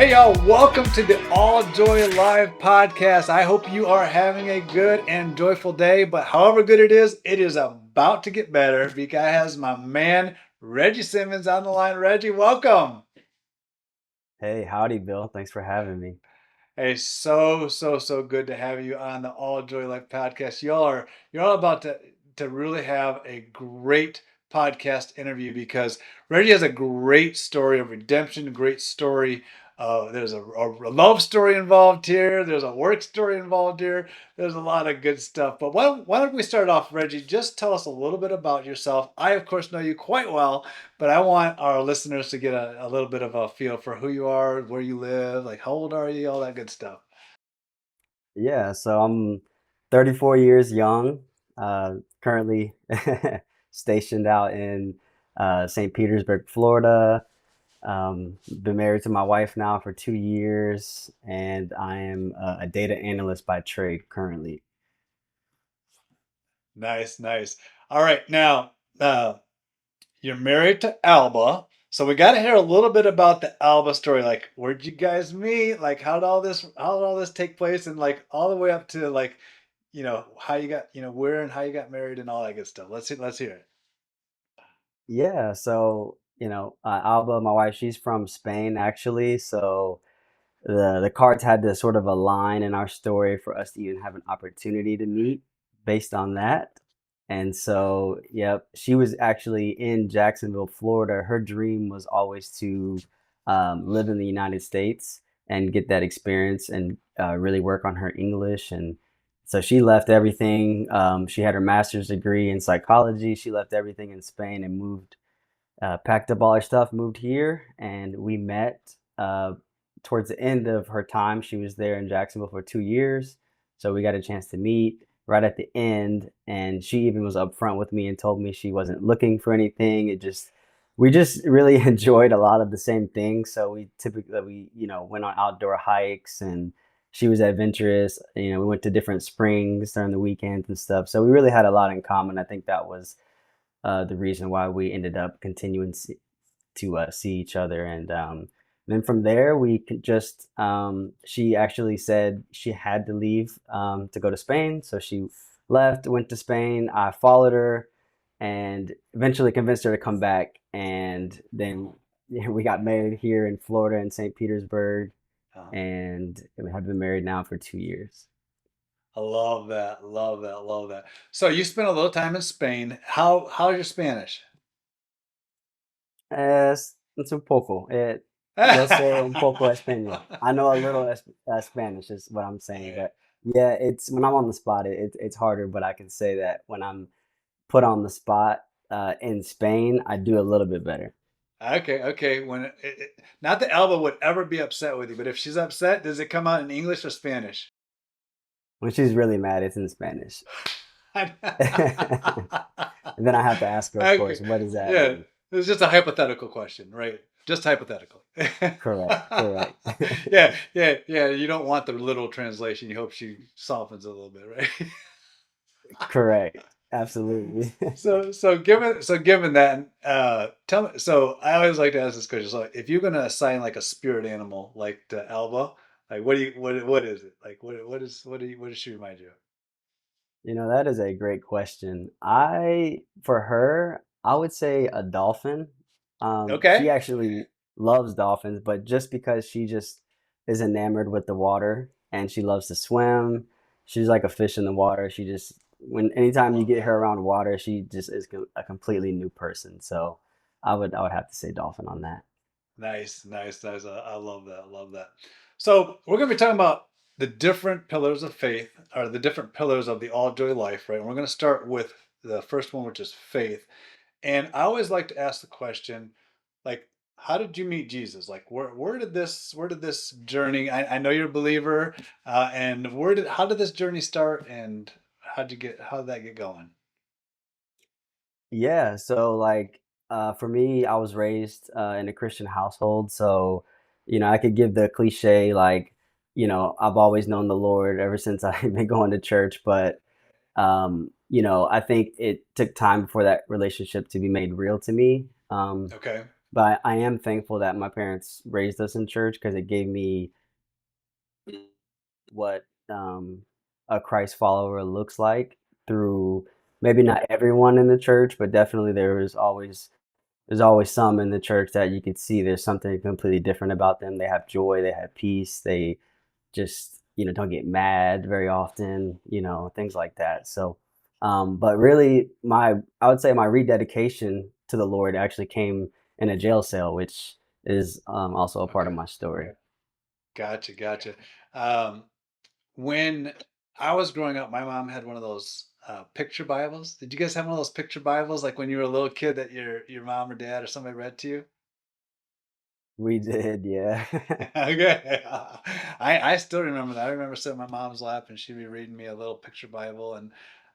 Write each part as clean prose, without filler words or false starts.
Hey y'all, welcome to the All Joy Life Podcast. I hope you are having a good and joyful day, but however good it is about to get better because my man Reggie Simmons on the line. Reggie, welcome. Hey, howdy, Bill. Thanks for having me. Hey, so good to have you on the All Joy Life Podcast. You're all about to really have a great podcast interview because Reggie has a great story of redemption, a great story. There's a love story involved here. There's a work story involved here. There's a lot of good stuff. But why don't we start off, Reggie? Just tell us a little bit about yourself. I, of course, know you quite well, but I want our listeners to get a little bit of a feel for who you are, where you live, like how old are you, all that good stuff. Yeah, so I'm 34 years young, currently stationed out in St. Petersburg, Florida. Been married to my wife now for 2 years, and I am a data analyst by trade currently. Nice, nice. All right, now you're married to Alba, so we got to hear a little bit about the Alba story. Like, where'd you guys meet? Like, how did all this take place, and like all the way up to like, how you got, where and how you got married and all that good stuff. Let's hear it. Yeah, so Alba, my wife, she's from Spain actually, so the cards had to sort of align in our story for us to even have an opportunity to meet based on that. And so, yep, she was actually in Jacksonville, Florida. Her dream was always to live in the United States and get that experience and really work on her English. And so she left everything. She had her master's degree in psychology. She left everything in Spain and moved packed up all her stuff, moved here, and we met towards the end of her time. She was there in Jacksonville for 2 years, so we got a chance to meet right at the end. And she even was upfront with me and told me she wasn't looking for anything. We just really enjoyed a lot of the same things. So we went on outdoor hikes, and she was adventurous. We went to different springs during the weekends and stuff. So we really had a lot in common. I think that was the reason why we ended up continuing to see each other. And then from there, we could just, she actually said she had to leave to go to Spain. So she left, went to Spain. I followed her and eventually convinced her to come back. And then we got married here in Florida in St. Petersburg. Uh, And we have been married now for 2 years. I love that, love that, love that. So you spent a little time in Spain. How's your Spanish? Es un poco. Yo sé un poco español. I know a little Spanish is what I'm saying, Okay. but yeah, it's when I'm on the spot, it's harder. But I can say that when I'm put on the spot in Spain, I do a little bit better. Okay, okay. Not that Alba would ever be upset with you, but if she's upset, does it come out in English or Spanish? When she's really mad, it's in Spanish. And then I have to ask her, of Okay. course, what does that Yeah, mean? it's just a hypothetical question, right? Just hypothetical. Correct, correct. Yeah, yeah, yeah. You don't want the literal translation. You hope she softens a little bit, right? Correct. Absolutely. So given that, tell me. So I always like to ask this question. So if you're gonna assign like a spirit animal, like to Alba, like what is it? Like what does she remind you of? That is a great question. For her, I would say a dolphin. She Okay. actually loves dolphins, but just because she just is enamored with the water and she loves to swim, she's like a fish in the water. Anytime you Love get her that. around water, she just is a completely new person. So I would have to say dolphin on that. Nice, nice, nice. I love that. Love that. So we're going to be talking about the different pillars of faith, or the different pillars of the all joy life, right? And we're going to start with the first one, which is faith. And I always like to ask the question, like, how did you meet Jesus? Like, where did this journey? I know you're a believer, and how did this journey start, and how did that get going? Yeah, so like for me, I was raised in a Christian household, so I could give the cliche like, I've always known the Lord ever since I've been going to church, but I think it took time for that relationship to be made real to me. Okay. But I am thankful that my parents raised us in church because it gave me what a Christ follower looks like through maybe not everyone in the church, but definitely there's always some in the church that you could see there's something completely different about them. They have joy, they have peace, they just, don't get mad very often, things like that. So, but really, I would say my rededication to the Lord actually came in a jail cell, which is also a part of Okay. my story. Gotcha, gotcha. Um, when I was growing up, my mom had one of those picture Bibles. Did you guys have one of those picture Bibles, like when you were a little kid, that your mom or dad or somebody read to you? We did, yeah. Okay. I still remember that. I remember sitting in my mom's lap and she'd be reading me a little picture Bible, and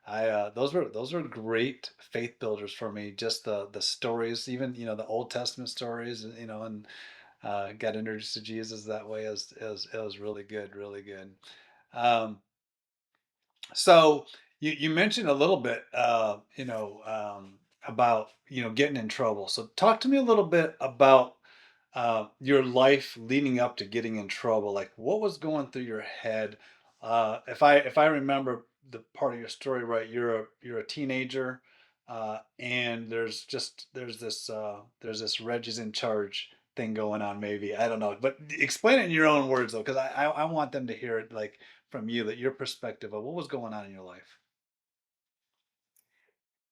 I those were great faith builders for me. Just the stories, even the Old Testament stories, and got introduced to Jesus that way. It was really good, really good. Um, so you mentioned a little bit, about getting in trouble. So talk to me a little bit about your life leading up to getting in trouble. Like, what was going through your head? If I remember the part of your story right, you're a teenager, and there's this Reggie's in charge thing going on. Maybe I don't know, but explain it in your own words though, because I want them to hear it like from you, that your perspective of what was going on in your life.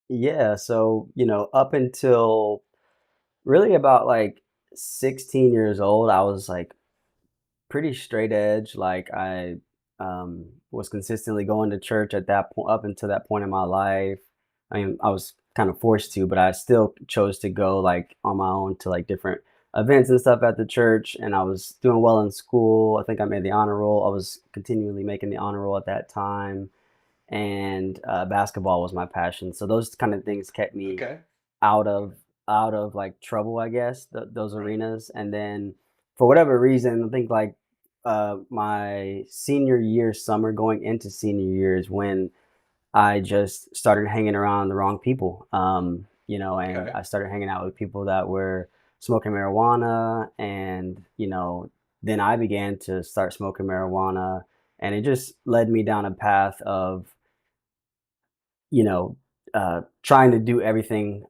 Yeah, so, up until really about like 16 years old, I was like pretty straight edge. Like I was consistently going to church at that point up until that point in my life. I mean, I was kind of forced to, but I still chose to go like on my own to like different events and stuff at the church. And I was doing well in school. I think I made the honor roll. I was continually making the honor roll at that time, and basketball was my passion. So those kind of things kept me Okay. out of like trouble, I guess, those Right. arenas. And then for whatever reason, I think like my senior year summer going into senior year is when I just started hanging around the wrong people. And Okay. I started hanging out with people that were smoking marijuana, and then I began to start smoking marijuana, and it just led me down a path of you know, trying to do everything.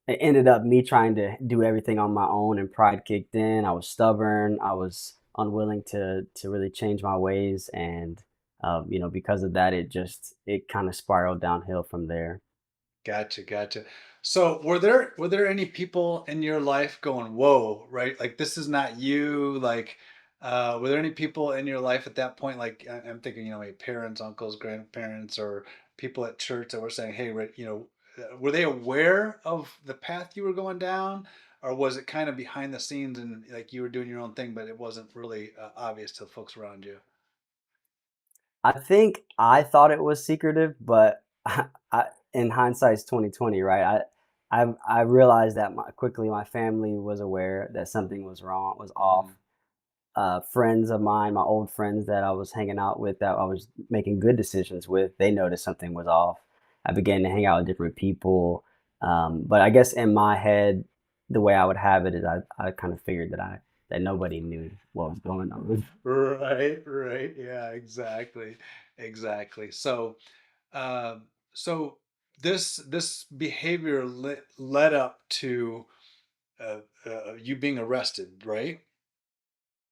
It ended up me trying to do everything on my own, and pride kicked in. I was stubborn. I was unwilling to really change my ways, and because of that, it kind of spiraled downhill from there. Gotcha, gotcha. So were there any people in your life going, "Whoa," right? Like, this is not you. Like, were there any people in your life at that point? Like, I'm thinking, maybe parents, uncles, grandparents, or people at church that were saying, "Hey, were they aware of the path you were going down, or was it kind of behind the scenes and like you were doing your own thing, but it wasn't really obvious to the folks around you?" I think I thought it was secretive, but in hindsight's 2020, right? I realized that quickly my family was aware that something was wrong, was off. Mm, Friends of mine, my old friends that I was hanging out with, that I was making good decisions with, they noticed something was off. I began to hang out with different people. But I guess in my head, the way I would have it is I kind of figured that nobody knew what was going on. right, right. Yeah, exactly. Exactly. Um, so this behavior led up to you being arrested, right?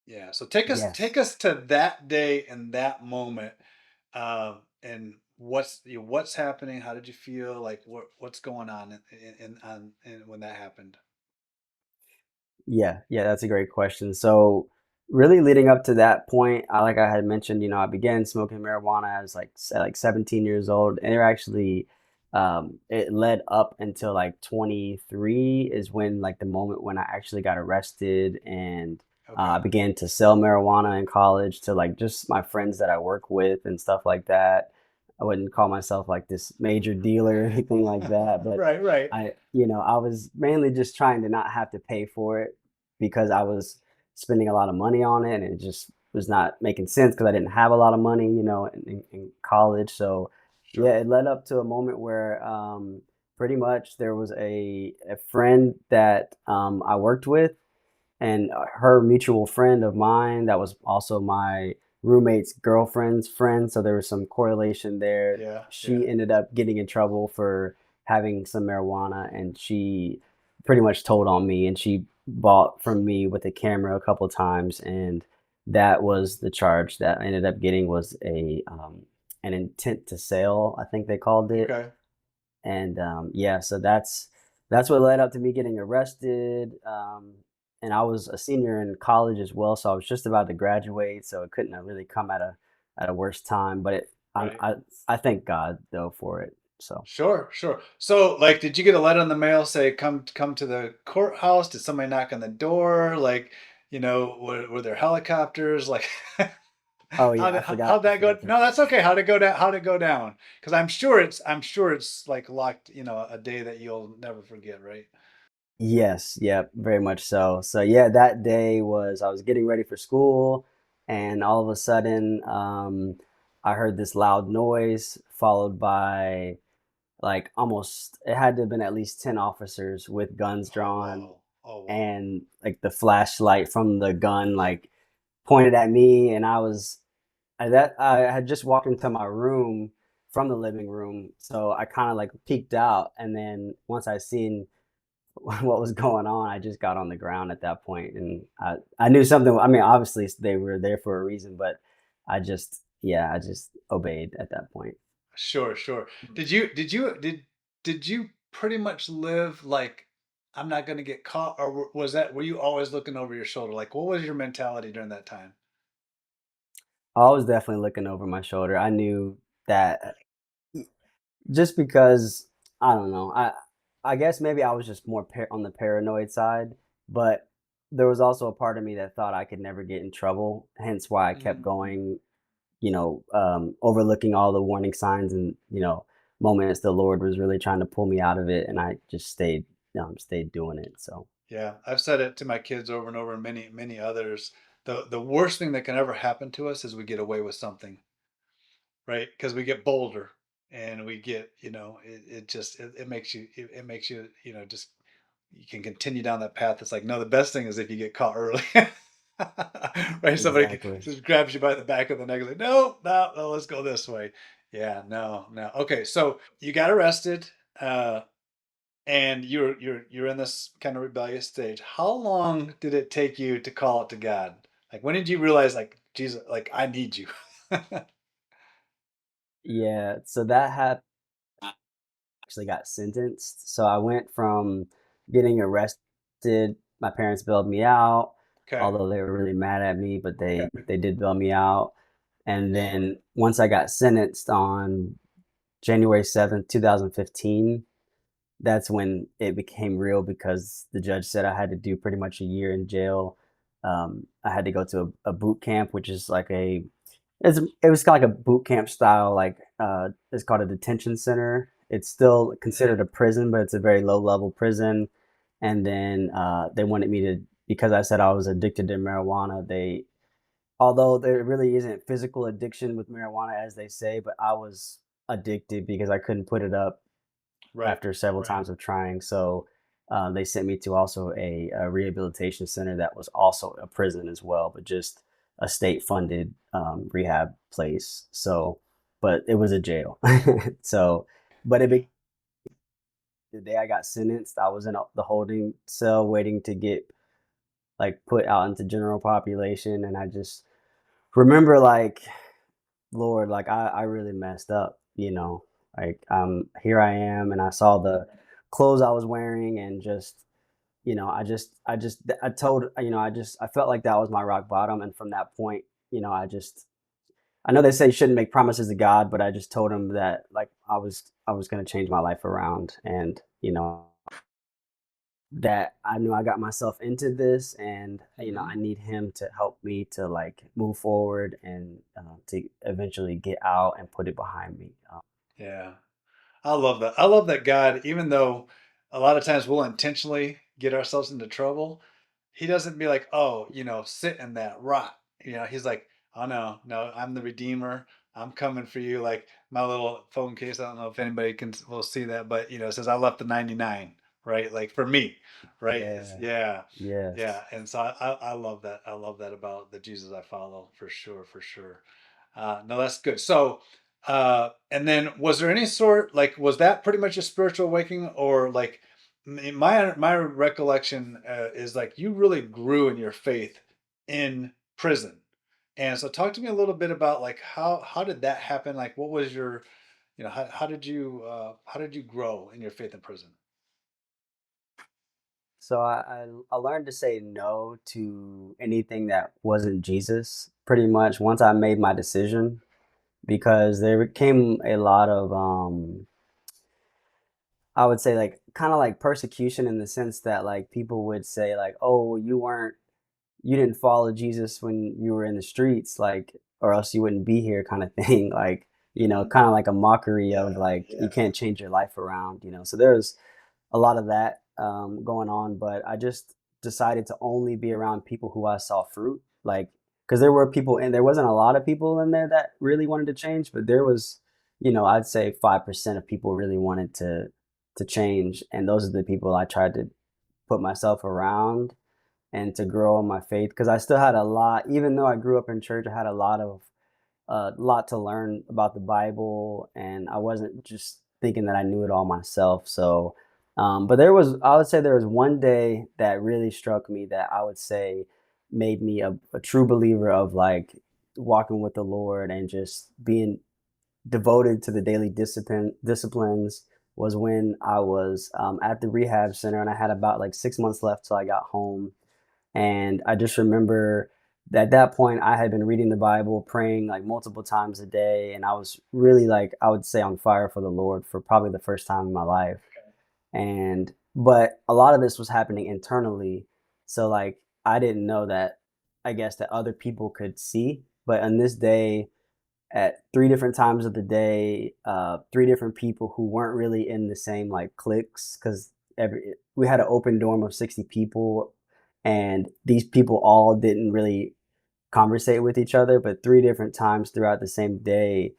Yeah. So take us Yes. take us to that day and that moment, and what's happening. How did you feel? Like, what's going on in when that happened? Yeah, yeah, that's a great question. So, really leading up to that point, like I had mentioned, I began smoking marijuana. I was like 17 years old, and it led up until like 23 is when like the moment when I actually got arrested, and I Okay. began to sell marijuana in college to like just my friends that I work with and stuff like that. I wouldn't call myself like this major dealer or anything like that, but Right. Right. I was mainly just trying to not have to pay for it because I was spending a lot of money on it, and it just was not making sense because I didn't have a lot of money, in college. So, yeah, Sure. it led up to a moment where, Pretty much, there was a friend that I worked with, and her mutual friend of mine that was also my roommate's girlfriend's friend. So there was some correlation there. Yeah, yeah. She ended up getting in trouble for having some marijuana, and she pretty much told on me. And she bought from me with a camera a couple times, and that was the charge that I ended up getting was a an intent to sell, I think they called it. Okay. And yeah, so that's what led up to me getting arrested. And I was a senior in college as well, so I was just about to graduate, so it couldn't have really come at a worse time. But Right. I thank God though for it. So Sure, sure. So, like, did you get a letter in the mail say, come to the courthouse? Did somebody knock on the door? Like, were there helicopters? Like, oh yeah, how'd I that go? forgot to No, that's mention. okay. How'd it go down? How'd it go down? Because I'm sure it's like locked, a day that you'll never forget, right? Yes, yep, very much so. So yeah, that day was I was getting ready for school, and all of a sudden, I heard this loud noise followed by like almost it had to have been at least 10 officers with guns Oh drawn, wow. Oh wow. and like the flashlight from the gun like pointed at me, and I had just walked into my room from the living room, so I kind of like peeked out, and then once I seen what was going on, I just got on the ground at that point, and I knew something. I mean, obviously they were there for a reason, but I just obeyed at that point. Sure, sure. Did you pretty much live like I'm not going to get caught, or were you always looking over your shoulder? Like, what was your mentality during that time? I was definitely looking over my shoulder. I knew that just because I don't know, I guess maybe I was just more on the paranoid side, but there was also a part of me that thought I could never get in trouble. Hence why I kept Mm, going, overlooking all the warning signs and moments the Lord was really trying to pull me out of it, and I just stayed doing it. So yeah, I've said it to my kids over and over, and many many others. The worst thing that can ever happen to us is we get away with something, right? Because we get bolder, and we get, it makes it makes you, just you can continue down that path. It's like, no, the best thing is if you get caught early. Right? Somebody exactly. just grabs you by the back of the neck, like, no, no, no, let's go this way. Yeah, no, no. Okay, so you got arrested, uh, and you're in this kind of rebellious stage. How long did it take you to call it to God? Like, when did you realize, like, Jesus, like, I need you? Yeah, so that happened. Actually got sentenced. So I went from getting arrested. My parents bailed me out, Okay. although they were really mad at me, but they did bail me out. And then once I got sentenced on January 7th, 2015, that's when it became real because the judge said I had to do pretty much a year in jail. I had to go to a boot camp, which is like it was kind of like a boot camp style, like it's called a detention center. It's still considered a prison, but it's a very low level prison. And then they wanted me to because I said I was addicted to marijuana. Although there really isn't physical addiction with marijuana as they say, but I was addicted because I couldn't put it up Right. after several times of trying. So they sent me to also a rehabilitation center that was also a prison as well, but just a state funded rehab place. So, but it was a jail. So, but Yeah. the day I got sentenced, I was in the holding cell waiting to get like put out into general population. And I just remember like, Lord, like I really messed up, like here I am and I saw the clothes I was wearing and just, I told, I felt like that was my rock bottom. And from that point, I know they say you shouldn't make promises to God, but I just told him that like I was going to change my life around and, that I knew I got myself into this and Hmm. I need him to help me to like move forward and to eventually get out and put it behind me. Yeah. I love that. I love that God, even though a lot of times we'll intentionally get ourselves into trouble, he doesn't be like, oh, sit in that rot. He's like, oh no, no, I'm the redeemer. I'm coming for you. Like my little phone case. I don't know if anybody will see that, but it says I left the 99, right? Like for me, right? Yeah. Yeah, yeah. Yes. And so I love that. I love that about the Jesus I follow for sure, for sure. No, that's good. So, and then was there any sort like was that pretty much a spiritual awakening, or like my recollection is like you really grew in your faith in prison. And so talk to me a little bit about like how did that happen? Like what was your, how did you grow in your faith in prison? So I learned to say no to anything that wasn't Jesus pretty much once I made my decision, because there came a lot of I would say like kind of like persecution in the sense that like people would say like, "Oh, you didn't follow Jesus when you were in the streets, like, or else you wouldn't be here," kind of thing. Like, Mhm. kind of like a mockery Yeah, of like you yeah. can't change your life around. So there's a lot of that going on, but I just decided to only be around people who I saw fruit. Like, because there were people, and there wasn't a lot of people in there that really wanted to change, but there was, I'd say 5% of people really wanted to change, and those are the people I tried to put myself around and to grow in my faith, because I still had a lot, even though I grew up in church, I had a lot to learn about the Bible, and I wasn't just thinking that I knew it all myself. So, but I would say there was one day that really struck me that I would say made me a true believer of like walking with the Lord and just being devoted to the daily disciplines, was when I was at the rehab center, and I had about like 6 months left till I got home. And I just remember that at that point I had been reading the Bible, praying like multiple times a day, and I was really like, I would say, on fire for the Lord for probably the first time in my life. And but a lot of this was happening internally. So like I didn't know that, I guess, that other people could see. But on this day, at three different times of the day, three different people who weren't really in the same like cliques, because every we had an open dorm of 60 people, and these people all didn't really conversate with each other. But three different times throughout the same day,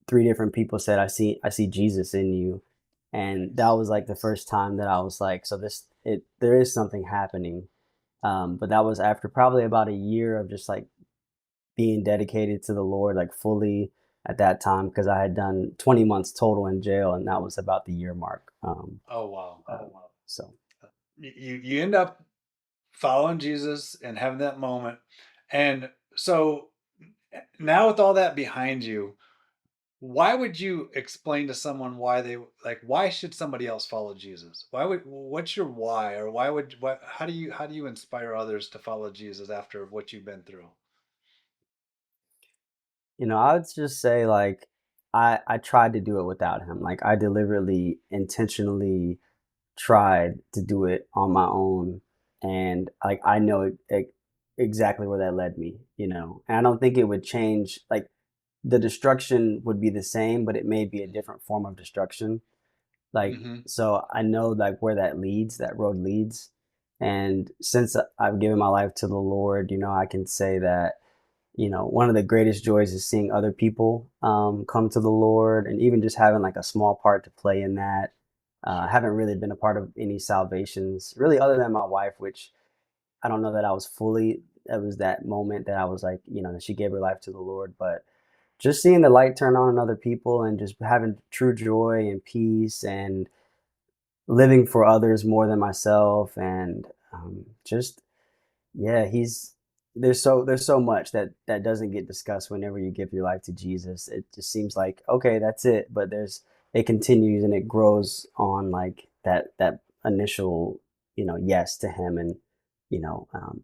three different people said, I see Jesus in you," and that Nice. was like the first time that I was like, so there is something happening. But that was after probably about a year of just like being dedicated to the Lord, like fully at that time, because I had done 20 months total in jail, and that was about the year mark. Oh wow. So You end up following Jesus and having that moment. And so now with all that behind you, why would you explain to someone why should somebody else follow Jesus? What's your why, or how do you inspire others to follow Jesus after what you've been through? I would just say like I tried to do it without him. Like I deliberately, intentionally tried to do it on my own, and like I know exactly where that led me. And I don't think it would change. Like the destruction would be the same, but it may be a different form of destruction. Like, Hmm. so I know like where that road leads. And since I've given my life to the Lord, I can say that, one of the greatest joys is seeing other people come to the Lord, and even just having like a small part to play in that. I Sure. haven't really been a part of any salvations really, other than my wife, which I don't know that I was fully, it was that moment that I was like, that she gave her life to the Lord. But just seeing the light turn on in other people, and just having true joy and peace, and living for others more than myself, and just, yeah, there's so much that doesn't get discussed whenever you give your life to Jesus. It just seems like, okay, that's it, but it continues and it grows on, like that initial, yes to him. And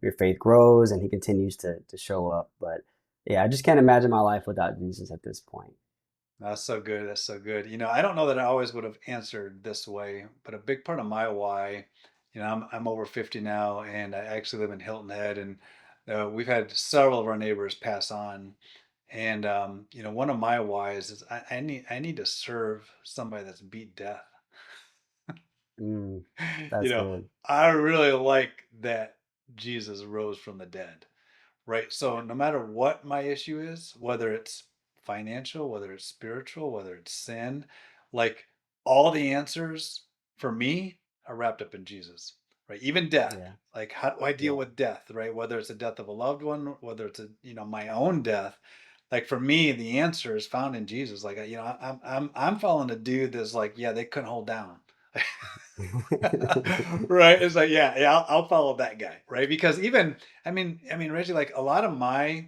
your faith grows and he continues to show up. But yeah, I just can't imagine my life without Jesus at this point. That's so good. That's so good. I don't know that I always would have answered this way, but a big part of my why, I'm over 50 now, and I actually live in Hilton Head, and we've had several of our neighbors pass on, and one of my whys is I need to serve somebody that's beat death. Mm, you that's know, good. I really like that Jesus rose from the dead, right? So no matter what my issue is, whether it's financial, whether it's spiritual, whether it's sin, like all the answers for me are wrapped up in Jesus, right? Even death. Yeah. Like how do I deal Yeah. with death, right? Whether it's the death of a loved one, whether it's a, my own death. Like for me, the answer is found in Jesus. Like I'm following a dude that's like, yeah, they couldn't hold down. Right. It's like, yeah, yeah, I'll follow that guy, right? Because even, I mean, Reggie, like a lot of my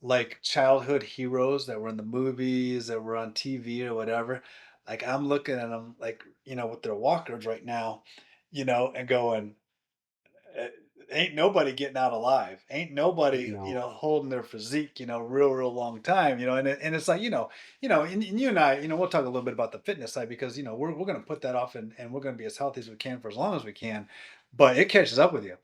like childhood heroes that were in the movies, that were on TV or whatever, like I'm looking at them like, with their walkers right now, and going, uh, ain't nobody getting out alive. Ain't nobody, No. holding their physique, real, real long time, and it's like, and you and I, we'll talk a little bit about the fitness side because, we're going to put that off and we're going to be as healthy as we can for as long as we can, but it catches up with you.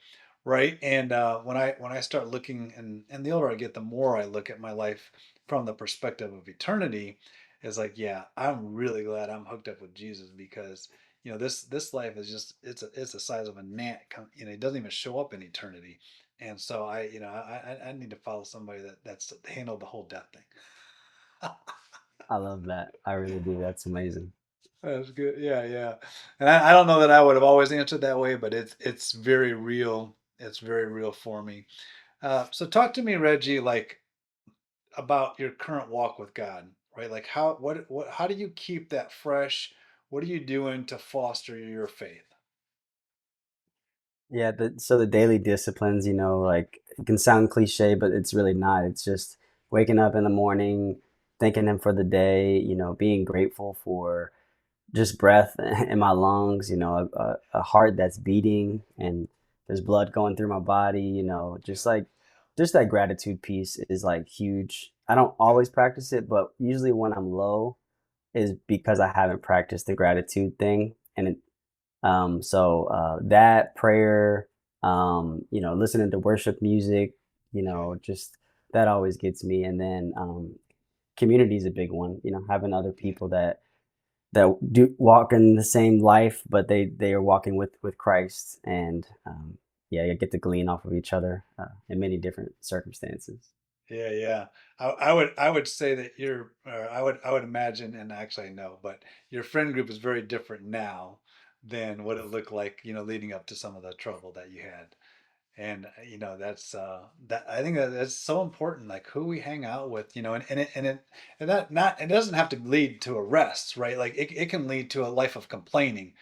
Right. And when I start looking and the older I get, the more I look at my life from the perspective of eternity, it's like, yeah, I'm really glad I'm hooked up with Jesus because this life is just it's the size of a gnat. It doesn't even show up in eternity, and so I need to follow somebody that's handled the whole death thing. I love that. I really do. That's amazing. That's good. Yeah, yeah. And I don't know that I would have always answered that way, but it's very real. It's very real for me. So talk to me, Reggie, like about your current walk with God, right? Like how do you keep that fresh? What are you doing to foster your faith? Yeah, so the daily disciplines, like it can sound cliche, but it's really not. It's just waking up in the morning, thanking him for the day, being grateful for just breath in my lungs, a heart that's beating and there's blood going through my body, Yeah. just that gratitude piece is like huge. I don't Yeah. always practice it, but usually when I'm low is because I haven't practiced the gratitude thing. And that prayer, listening to worship music, Okay. just that always gets me. And then community is a big one. Having other Yeah. people that do walk in the same life, but they are walking with Christ, and yeah, you get to glean off of each other in many different circumstances. Yeah, yeah. I would say that I would imagine, and actually I know, but your friend group is very different now than what it looked like, leading up to some of the trouble that you had. And that's that I think that's so important, like who we hang out with, and it doesn't have to lead to arrests, right? Like it can lead to a life of complaining,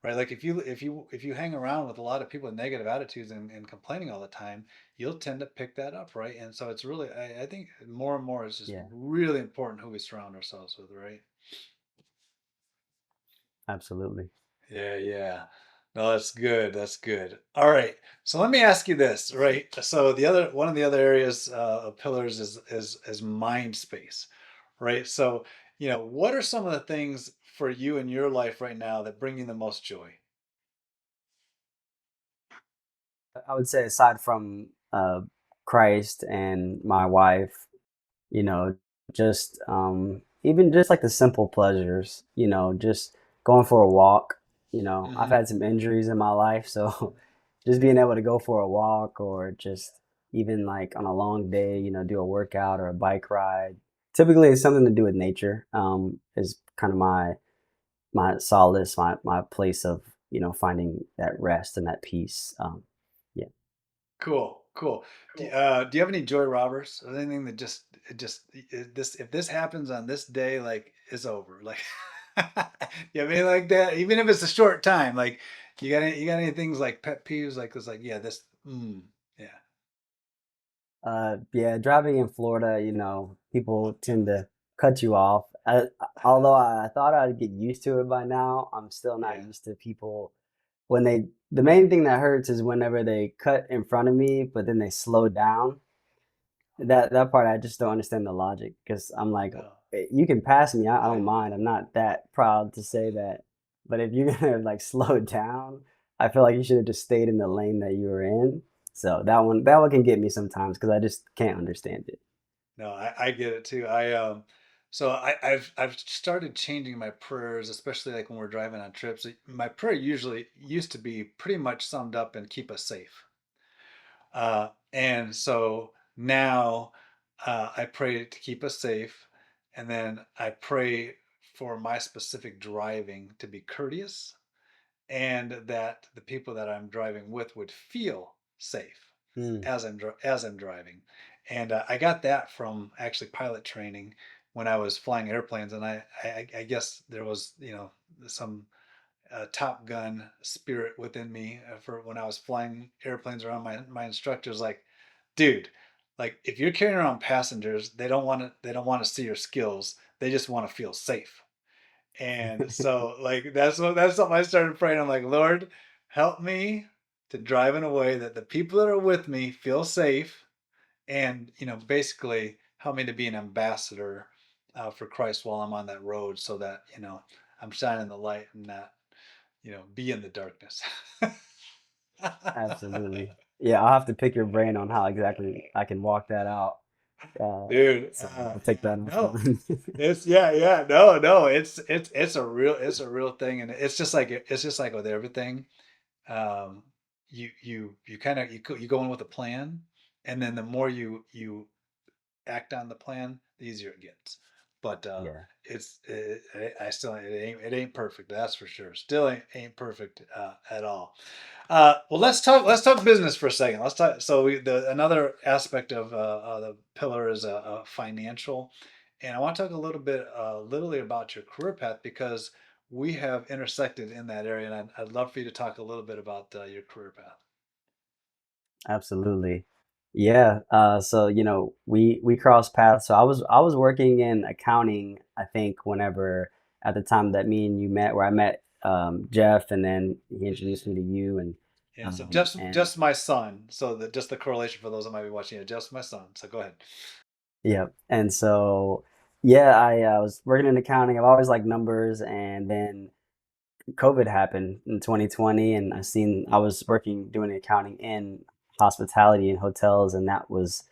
right? Like if you hang around with a lot of people with negative attitudes and complaining all the time, you'll tend to pick that up, right? And so it's really I think more and more it's just Yeah, really important who we surround ourselves with, right? absolutely. Yeah, yeah. No, that's good. That's good. All right. So let me ask you this, right? So the other one of the other areas of pillars is mind space, right? So, what are some of the things for you in your life right now that bring you the most joy? I would say aside from Christ and my wife, you know, just even just like the simple pleasures, just going for a walk. I've Hmm. had some injuries in my life, so just being able to go for a walk or just even like on a long day, do a workout or a bike ride. Typically, it's something to do with nature. Is kind of my solace, my place of finding that rest and that peace. Yeah. Cool, cool. Do you have any joy robbers? Or anything that just it just this if this happens on this day, like it's over. Like, you have anything like that? Even if it's a short time, like you got any things like pet peeves? Like it's like, yeah, yeah. Yeah, driving in Florida, people tend to cut you off. Although I thought I'd get used to it by now, I'm still not Yeah. used to people when the main thing that hurts is whenever they cut in front of me, but then they slow down. That part I just don't understand the logic because I'm like, No. You can pass me, I I don't mind. I'm not that proud to say that. But if you're gonna like slow down, I feel like you should have just stayed in the lane that you were in. So that one can get me sometimes because I just can't understand it. no, I get it too. I've started changing my prayers, especially like when we're driving on trips. My prayer usually used to be pretty much summed up in keep us safe. And so now I pray to keep us safe, And then I pray for my specific driving to be courteous, and that the people that I'm driving with would feel safe Mm. as I'm driving. And I got that from actually pilot training when I was flying airplanes, and I guess there was some Top Gun spirit within me for when I was flying airplanes around my instructors like, dude, like if you're carrying around passengers, they don't want to see your skills. They just want to feel safe. And so like that's something I started praying. I'm like, Lord, help me to drive in a way that the people that are with me feel safe, and basically help me to be an ambassador for Christ while I'm on that road, so that I'm shining the light and not be in the darkness. Absolutely. Yeah, I'll have to pick your brain on how exactly I can walk that out. Dude, So I'll take that no, offline. it's yeah, no, it's a real thing, and it's just like with everything. um, you kind of you go in with a plan, and then the more you act on the plan, the easier it gets. But Yeah, I still it ain't perfect. That's for sure. Still ain't perfect at all. Well, let's talk business for a second. Let's talk. So another aspect of the pillar is financial, and I want to talk a little bit, literally about your career path, because we have intersected in that area, and I'd love for you to talk a little bit about your career path. absolutely. Yeah. So we crossed paths. So I was working in accounting. I think whenever at the time that me and you met, where I met Jeff, and then he introduced me to you, Yeah, so um, just and just my son. So just the correlation for those that might be watching it, just my son. So go ahead. yeah, and so yeah, I was working in accounting. I've always liked numbers, and then COVID happened in 2020, and I was working doing accounting in hospitality and hotels, and that was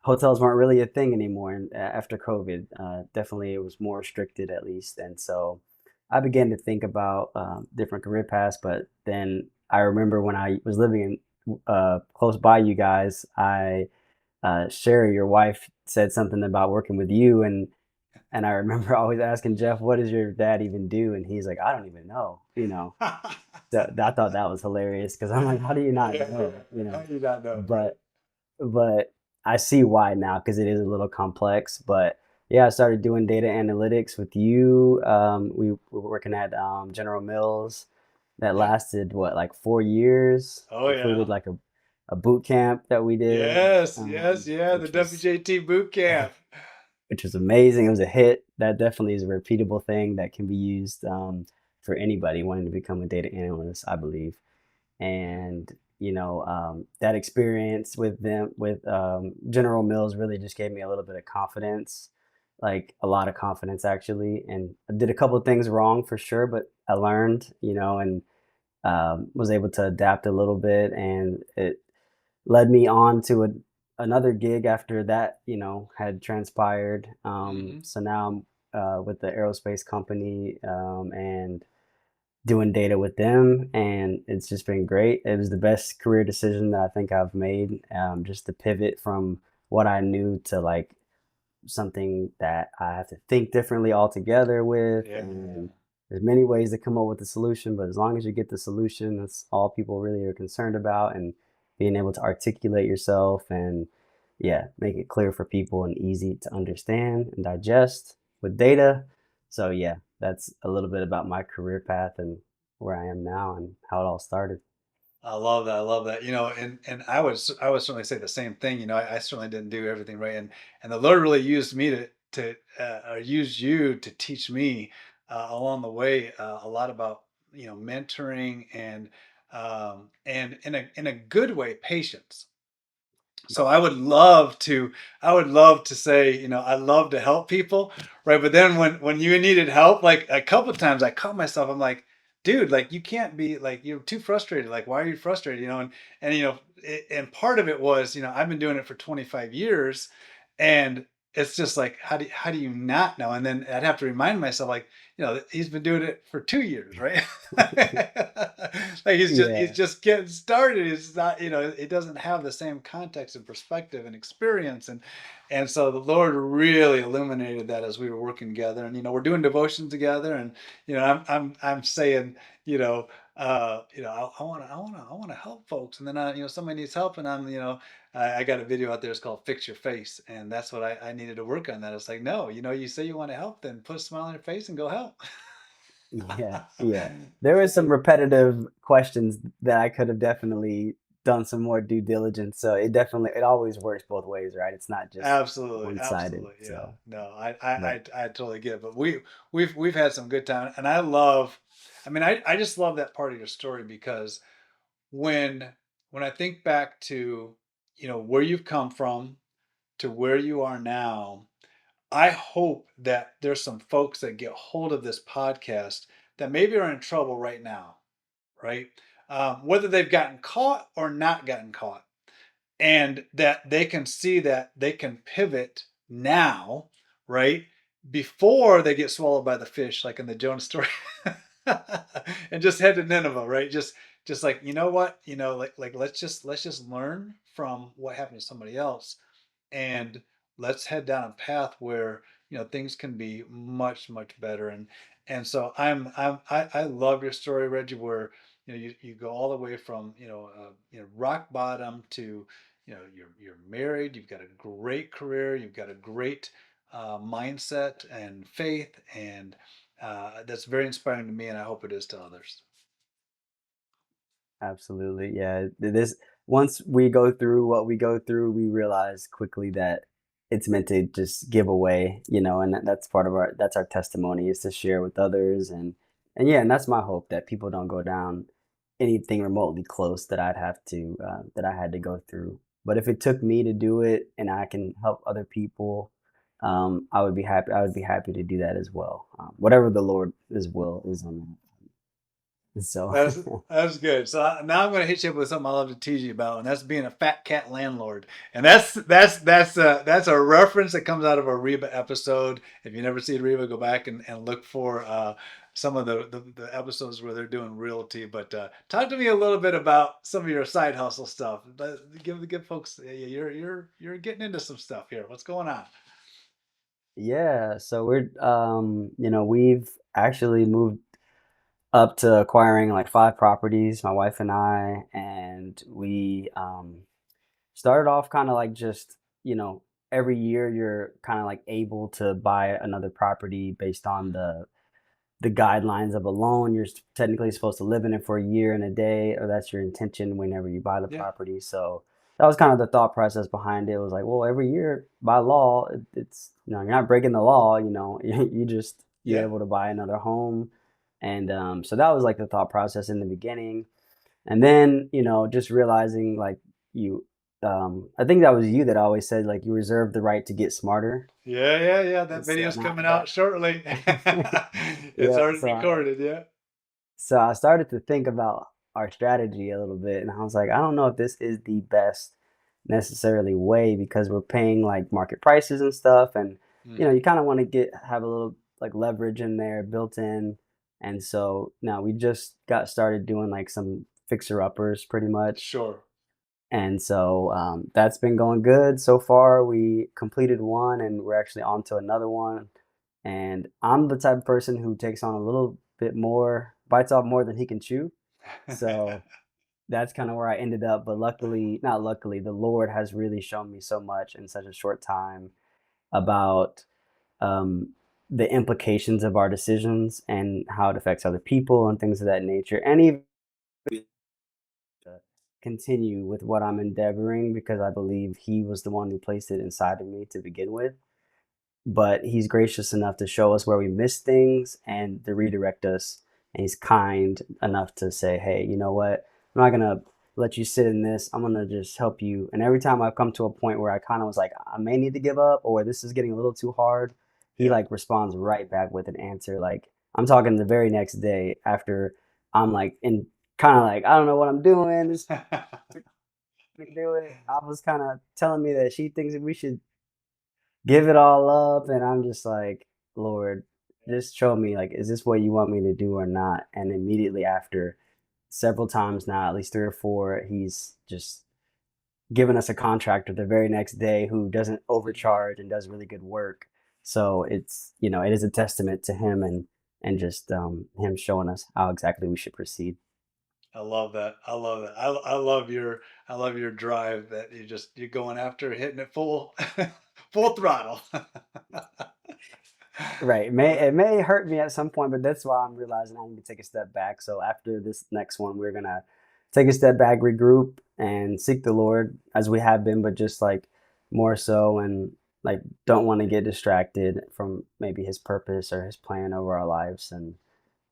hotels weren't really a thing anymore. And after COVID, definitely it was more restricted at least. And so I began to think about different career paths. But then I remember when I was living in close by you guys, Sherry, your wife, said something about working with you, and I remember always asking Jeff, "What does your dad even do?" And he's like, "I don't even know." I thought that was hilarious because I'm like, "How do you not Yeah, know?" yeah. How do you not know, right? But but I see why now because it is a little complex. But yeah, I started doing data analytics with you. We were working at General Mills. That Yeah. lasted what, like 4 years, Oh included yeah. like a boot camp that we did, Yes, yes, yeah. The which was WJT boot camp. which was amazing. It was a hit. That definitely is a repeatable thing that can be used for anybody wanting to become a data analyst, I believe. And that experience with them with General Mills really just gave me a little bit of confidence, like a lot of confidence actually. And I did a couple of things wrong for sure, but I learned, and was able to adapt a little bit, and it led me on to another gig after that, had transpired. Hmm. So now I'm with the aerospace company, and doing data with them, and it's just been great. It was the best career decision that I think I've made, just to pivot from what I knew to like something that I have to think differently altogether with. Yeah, And there's many ways to come up with a solution, but as long as you get the solution, that's all people really are concerned about. And being able to articulate yourself and, yeah, make it clear for people and easy to understand and digest with data. So yeah, that's a little bit about my career path and where I am now and how it all started. I love that. I love that. And I would certainly say the same thing. I certainly didn't do everything right, and the Lord really used me or used you to teach me along the way a lot about mentoring, and in a good way, patience. So I would love to say, I love to help people, right? But then when you needed help, like a couple of times I caught myself, I'm like, dude, like you can't be like, you're too frustrated. Like, why are you frustrated? And part of it was, I've been doing it for 25 years, and it's just like, how do you not know? And then I'd have to remind myself, like, he's been doing it for 2 years, right? Like he's Yeah. just getting started. It's not, it doesn't have the same context and perspective and experience. And so the Lord really illuminated that as we were working together. And we're doing devotion together. And I'm saying, you know, I want to help folks. And then somebody needs help, and I got a video out there. It's called "Fix Your Face," and that's what I needed to work on. That it's like, no, you say you want to help, then put a smile on your face and go help. Yeah, yeah. There was some repetitive questions that I could have definitely done some more due diligence. So it always works both ways, right? It's not just Absolutely, one-sided. absolutely, yeah. So, No, I but I totally get it. But we've had some good time, and I love. I mean, I just love that part of your story because when when I think back to where you've come from to where you are now, I hope that there's some folks that get hold of this podcast that maybe are in trouble right now, right? Whether they've gotten caught or not gotten caught, and that they can see that they can pivot now, right? Before they get swallowed by the fish, like in the Jonah story, and just head to Nineveh, right? Just like, what, like let's just learn from what happened to somebody else, and let's head down a path where things can be much much better. And so I love your story, Reggie, where you go all the way from rock bottom to you're married, you've got a great career, you've got a great mindset and faith, and that's very inspiring to me, and I hope it is to others. absolutely. Yeah. This once we go through what we go through, we realize quickly that it's meant to just give away, and that's part of that's our testimony is to share with others and yeah, and that's my hope that people don't go down anything remotely close that that I had to go through. But if it took me to do it and I can help other people, I would be happy. I would be happy to do that as well. Whatever the Lord's will is on that. So That's that's good. So now I'm going to hit you up with something I love to tease you about, and that's being a fat cat landlord. And that's a reference that comes out of a Reba episode. If you never see Reba, go back and look for some of the episodes where they're doing realty. But talk to me a little bit about some of your side hustle stuff. Give folks, you're getting into some stuff here. What's going on? yeah, so we've actually moved up to acquiring like 5 properties, my wife and I, and we started off kind of like just, every year you're kind of like able to buy another property based on the guidelines of a loan. You're technically supposed to live in it for a year and a day, or that's your intention whenever you buy the Yeah, property. So that was kind of the thought process behind it. It was like, well, every year by law, it's you're not breaking the law. You're yeah, able to buy another home, and so that was like the thought process in the beginning. And then just realizing like you, I think that was you that always said like you reserve the right to get smarter. yeah. That And so video's now coming out that shortly. It's yeah, already recorded. Yeah. so I started to think about our strategy a little bit, and I was like, I don't know if this is the best necessarily way because we're paying like market prices and stuff, and Hmm. you kind of want to get have a little like leverage in there built in, and so now we just got started doing like some fixer uppers pretty much, Sure. and so that's been going good so far. We completed one, and we're actually on to another one. And I'm the type of person who takes on a little bit more, bites off more than he can chew. So that's kind of where I ended up. But luckily, not luckily, the Lord has really shown me so much in such a short time about um, the implications of our decisions and how it affects other people and things of that nature. And even to continue with what I'm endeavoring because I believe He was the one who placed it inside of me to begin with. But He's gracious enough to show us where we miss things and to redirect us. And He's kind enough to say, hey, you know what? I'm not going to let you sit in this. I'm going to just help you. And every time I've come to a point where I kind of was like, I may need to give up or this is getting a little too hard, He Yeah. like responds right back with an answer. Like I'm talking the very next day after I'm like in kind of like, I don't know what I'm doing. This to do it. I was kind of telling me that she thinks that we should give it all up, and I'm just like, Lord, just show me, like, is this what you want me to do or not? And immediately after, several times now, at least three or four, he's just given us a contractor the very next day who doesn't overcharge and does really good work. So it's, it is a testament to him, and just him showing us how exactly we should proceed. I love that. I love that. I love your drive that you're going after hitting it full full throttle. Right. It may Uh, it may hurt me at some point, but that's why I'm realizing I need to take a step back. So after this next one, we're gonna take a step back, regroup, and seek the Lord as we have been, but just like more so, and like don't want to get distracted from maybe His purpose or His plan over our lives, and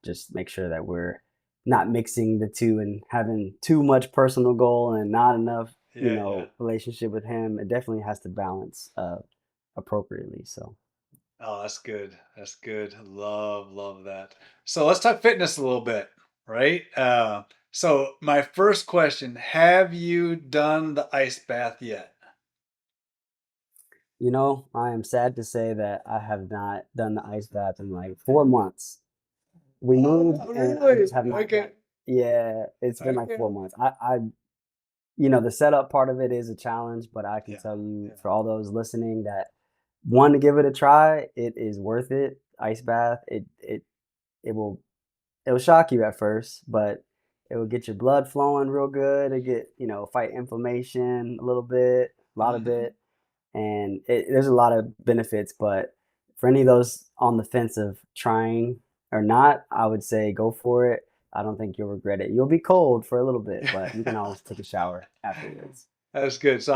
just make sure that we're not mixing the two and having too much personal goal and not enough, yeah, yeah. relationship with Him. It definitely has to balance appropriately. So. Oh, that's good. That's good. Love that. So let's talk fitness a little bit, right? So my first question, have you done the ice bath yet? I am sad to say that I have not done the ice bath in like 4 months. We moved Oh, and I really? just have not got, Okay. yeah, it's been like Okay. 4 months. The setup part of it is a challenge, but I can Yeah. tell you Yeah. for all those listening that want to give it a try, it is worth it. Ice bath, it will, it will shock you at first, but it will get your blood flowing real good. It get, fight inflammation a little bit, a lot of Hmm. it, and there's a lot of benefits. But for any of those on the fence of trying or not, I would say go for it. I don't think you'll regret it. You'll be cold for a little bit, but you can always take a shower afterwards. That's good. So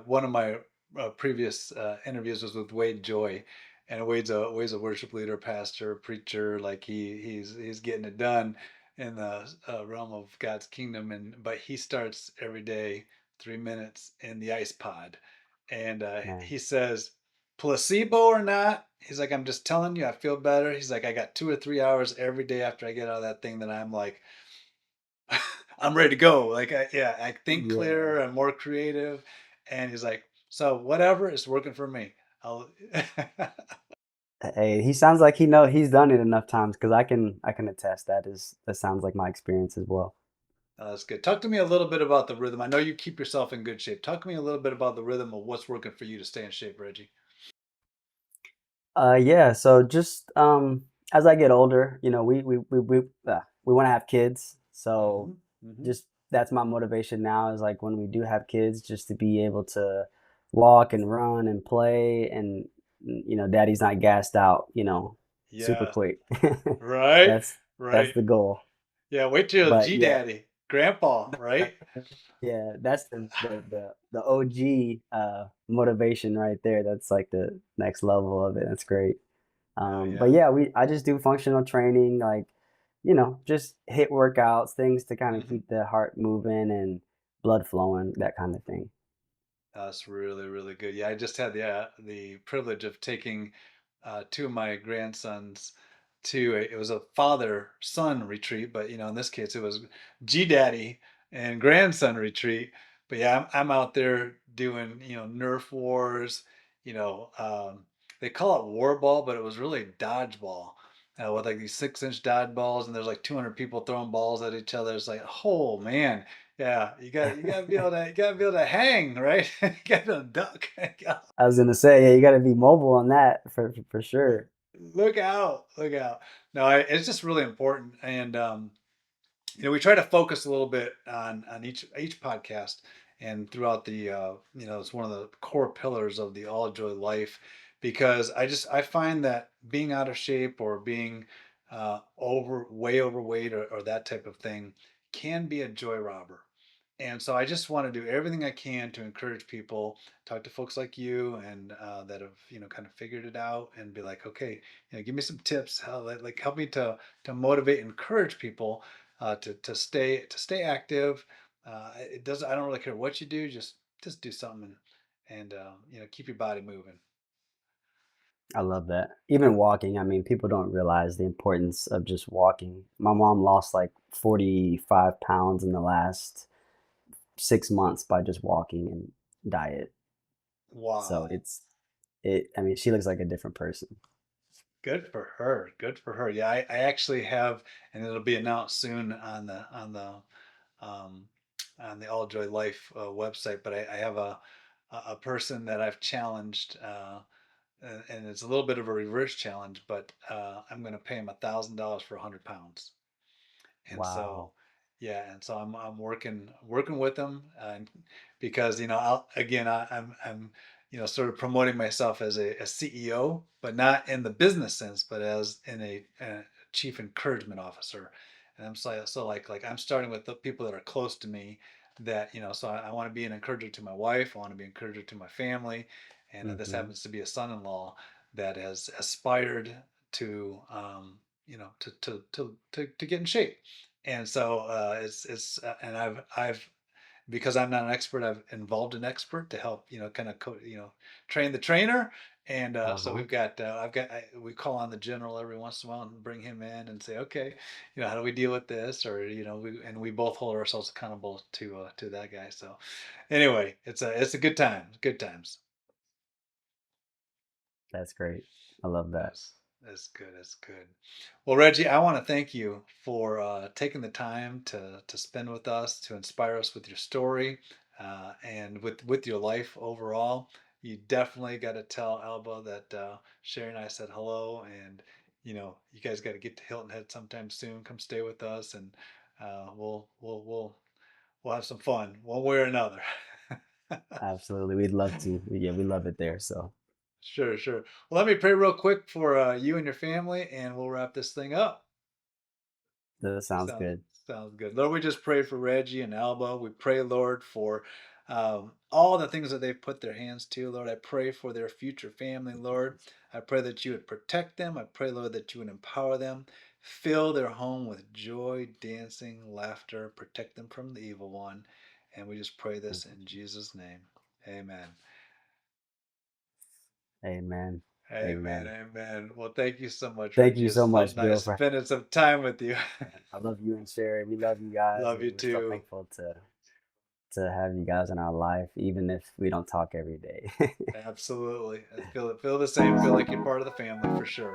one of my previous interviews was with Wade Joy, and Wade's a worship leader, pastor, preacher. Like he's getting it done in the realm of God's kingdom, and but he starts every day 3 minutes in the ice pod, and Man, he says, placebo or not, he's like, I'm just telling you, I feel better. He's like, I got 2 or 3 hours every day after I get out of that thing that I'm like I'm ready to go. Like, yeah, I think yeah. clearer and more creative. And he's like, so whatever is working for me. I'll, Hey, he sounds like he's done it enough times, because I can attest that sounds like my experience as well. That's good. Talk to me a little bit about the rhythm. I know you keep yourself in good shape. Talk to me a little bit about the rhythm of what's working for you to stay in shape, Reggie. Yeah, so just as I get older, we want to have kids. So Hmm. Hmm. just that's my motivation now, is like when we do have kids, just to be able to walk and run and play, and daddy's not gassed out, super Yes. quick. Right. That's that's Right. the goal. Yeah. Wait till But G yeah, Daddy, Grandpa. Right. yeah, that's the OG motivation right there. That's like the next level of it. That's great. Oh But yeah. yeah, I just do functional training, like, just hit workouts, things to kind of Hmm. keep the heart moving and blood flowing, that kind of thing. That's really, really good. Yeah, I just had the privilege of taking two of my grandsons to it was a father son retreat, but in this case it was G Daddy and grandson retreat. But yeah, I'm out there doing Nerf wars. You know, they call it war ball, but it was really dodgeball. With like these 6-inch dodgeballs, and there's like 200 people throwing balls at each other. It's like, oh man, yeah, you gotta be able to hang, right? You gotta be able to duck. I was gonna say, yeah, you got to be mobile on that for sure. Look out, look out. No, it's just really important, and we try to focus a little bit on each podcast, and throughout the it's one of the core pillars of the All Joy Life, because I find that being out of shape or being way overweight or that type of thing can be a joy robber. And so I just want to do everything I can to encourage people, talk to folks like you, and that have kind of figured it out, and be like, okay, give me some tips, how like help me to motivate and encourage people to stay active. It does. I don't really care what you do. Just do something, and keep your body moving. I love that. Even walking, I mean, people don't realize the importance of just walking. My mom lost like 45 pounds in the last 6 months by just walking and diet. So Wow. I mean, she looks like a different person. Good for her. Good for her. Yeah, I actually have, and it'll be announced soon um, on the All Joy Life website. But I have a person that I've challenged, and it's a little bit of a reverse challenge. But I'm going to pay him $1,000 for 100 pounds. And so Wow. yeah, and so I'm working with them, and because I'm sort of promoting myself as a CEO, but not in the business sense, but as in a chief encouragement officer. And I'm like I'm starting with the people that are close to me, that so I want to be an encourager to my wife. I want to be an encourager to my family, and this Hmm. happens to be a son-in-law that has aspired to to get in shape. And so it's and I've because I'm not an expert, I've involved an expert to help kind of train the trainer. And so Uh-huh. we've got we call on the general every once in a while and bring him in and say, okay, how do we deal with this? Or we both hold ourselves accountable to that guy. So anyway, it's a good time, good times. That's great. I love that. That's good. That's good. Well, Reggie, I want to thank you for taking the time to spend with us, to inspire us with your story, and with your life overall. You definitely got to tell Alba that Sherry and I said hello, and you guys got to get to Hilton Head sometime soon. Come stay with us, and we'll have some fun one way or another. Absolutely. We'd love to. Yeah, we love it there. So Sure, sure. Well, let me pray real quick for you and your family, and we'll wrap this thing up. that sounds Sounds good. sounds good. Lord, we just pray for Reggie and Alba. We pray, Lord, for all the things that they've put their hands to. Lord, I pray for their future family, Lord. I pray that you would protect them. I pray, Lord, that you would empower them. Fill their home with joy, dancing, laughter. Protect them from the evil one. And we just pray this in Jesus' name. Amen. Amen. Amen. Amen. Amen. Well, thank you so much, Thank Reggie. you It's so so much, nice Bill, for spending some time with you. I love you and Sherry. We love you guys, Love and you we're so too. thankful to have you guys in our life, even if we don't talk every day. Absolutely. I feel the same. Feel like you're part of the family for sure.